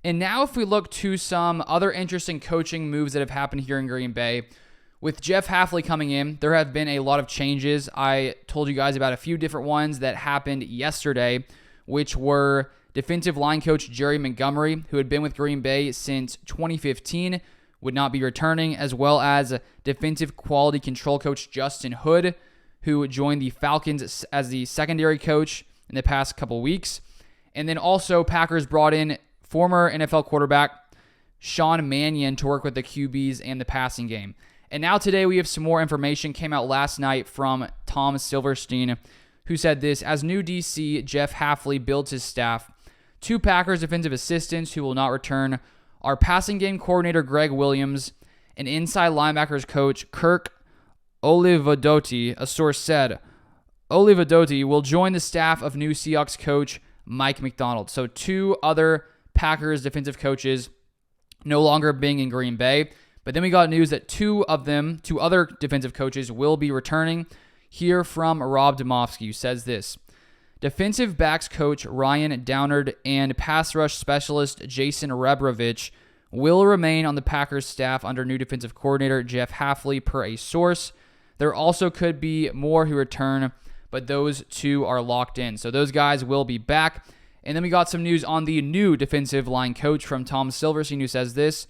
And now if we look to some other interesting coaching moves that have happened here in Green Bay, with Jeff Hafley coming in, there have been a lot of changes. I told you guys about a few different ones that happened yesterday, which were defensive line coach Jerry Montgomery, who had been with Green Bay since 2015, would not be returning, as well as defensive quality control coach Justin Hood, who joined the Falcons as the secondary coach in the past couple weeks. And then also Packers brought in former NFL quarterback Sean Mannion to work with the QBs and the passing game. And now today we have some more information. Came out last night from Tom Silverstein, who said this: as new DC, Jeff Hafley builds his staff. 2 Packers defensive assistants who will not return are passing game coordinator Greg Williams and inside linebackers coach Kirk Olivadotti. A source said Olivadotti will join the staff of new Seahawks coach Mike McDonald. So 2 other Packers defensive coaches no longer being in Green Bay. But then we got news that 2 other defensive coaches will be returning. Here from Rob Domofsky, who says this: defensive backs coach Ryan Downard and pass rush specialist Jason Rebrovich will remain on the Packers staff under new defensive coordinator Jeff Hafley, per a source. There also could be more who return, but those 2 are locked in. So those guys will be back. And then we got some news on the new defensive line coach from Tom Silverstein, who says this: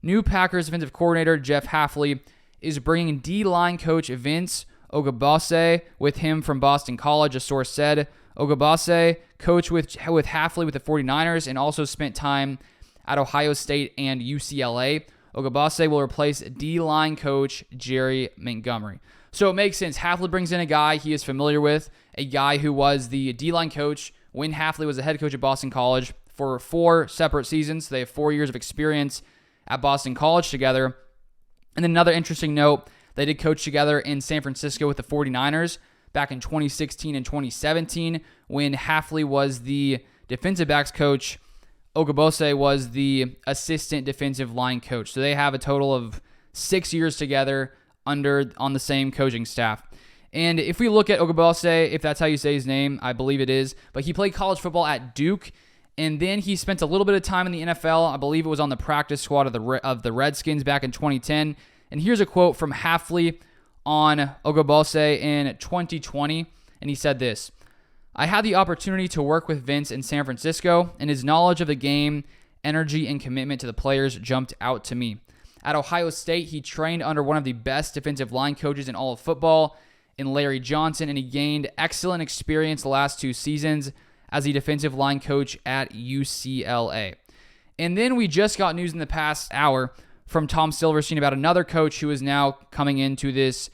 new Packers defensive coordinator Jeff Hafley is bringing D-line coach Vince Ogabase with him from Boston College, a source said. Ogabase coached with Hafley with the 49ers and also spent time at Ohio State and UCLA. Ogabase will replace D-line coach Jerry Montgomery. So it makes sense. Hafley brings in a guy he is familiar with, a guy who was the D-line coach when Hafley was the head coach at Boston College for 4 separate seasons. So they have 4 years of experience at Boston College together. And then another interesting note, they did coach together in San Francisco with the 49ers back in 2016 and 2017 when Hafley was the defensive backs coach. Ogabose was the assistant defensive line coach. So they have a total of 6 years together on the same coaching staff. And if we look at Ogabose, if that's how you say his name, I believe it is, but he played college football at Duke. And then he spent a little bit of time in the NFL. I believe it was on the practice squad of the Redskins back in 2010. And here's a quote from Hafley on Ogabose in 2020. And he said this: I had the opportunity to work with Vince in San Francisco, and his knowledge of the game, energy, and commitment to the players jumped out to me. At Ohio State, he trained under one of the best defensive line coaches in all of football, in Larry Johnson, and he gained excellent experience the last 2 seasons as a defensive line coach at UCLA. And then we just got news in the past hour from Tom Silverstein about another coach who is now coming into this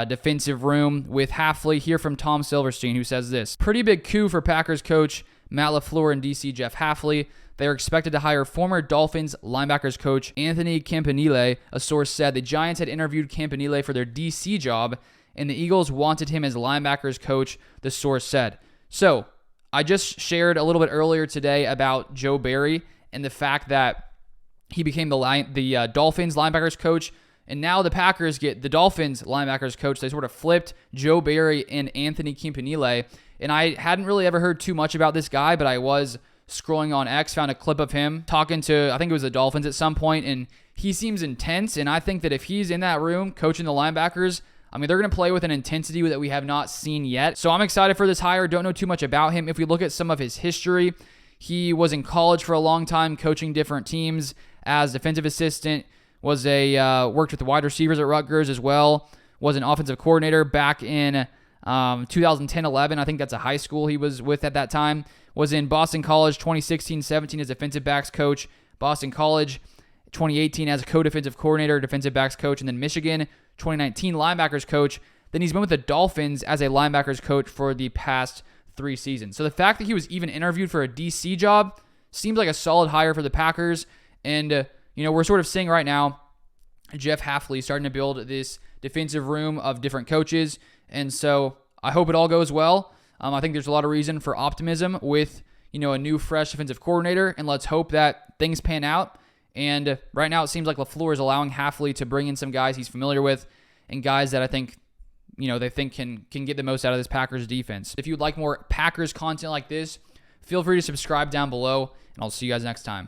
defensive room with Hafley. Here from Tom Silverstein, who says this: pretty big coup for Packers coach Matt LaFleur and DC Jeff Hafley. They are expected to hire former Dolphins linebackers coach Anthony Campanile. A source said the Giants had interviewed Campanile for their DC job, and the Eagles wanted him as linebackers coach, the source said. So, I just shared a little bit earlier today about Joe Barry and the fact that he became the Dolphins linebackers coach, and now the Packers get the Dolphins linebackers coach. They sort of flipped Joe Barry and Anthony Campanile, and I hadn't really ever heard too much about this guy, but I was scrolling on X, found a clip of him talking to, I think it was the Dolphins at some point, and he seems intense, and I think that if he's in that room coaching the linebackers, I mean, they're going to play with an intensity that we have not seen yet. So I'm excited for this hire. Don't know too much about him. If we look at some of his history, he was in college for a long time, coaching different teams as defensive assistant, worked with the wide receivers at Rutgers as well, was an offensive coordinator back in 2010-11. I think that's a high school he was with at that time. Was in Boston College 2016-17 as defensive backs coach, Boston College 2018 as a co-defensive coordinator, defensive backs coach, and then Michigan 2019 linebackers coach. Then he's been with the Dolphins as a linebackers coach for the past 3 seasons. So the fact that he was even interviewed for a DC job seems like a solid hire for the Packers. And, we're sort of seeing right now Jeff Hafley starting to build this defensive room of different coaches. And so I hope it all goes well. I think there's a lot of reason for optimism with, a new fresh defensive coordinator. And let's hope that things pan out. And right now it seems like LaFleur is allowing Hafley to bring in some guys he's familiar with and guys that I think, they think can get the most out of this Packers defense. If you'd like more Packers content like this, feel free to subscribe down below, and I'll see you guys next time.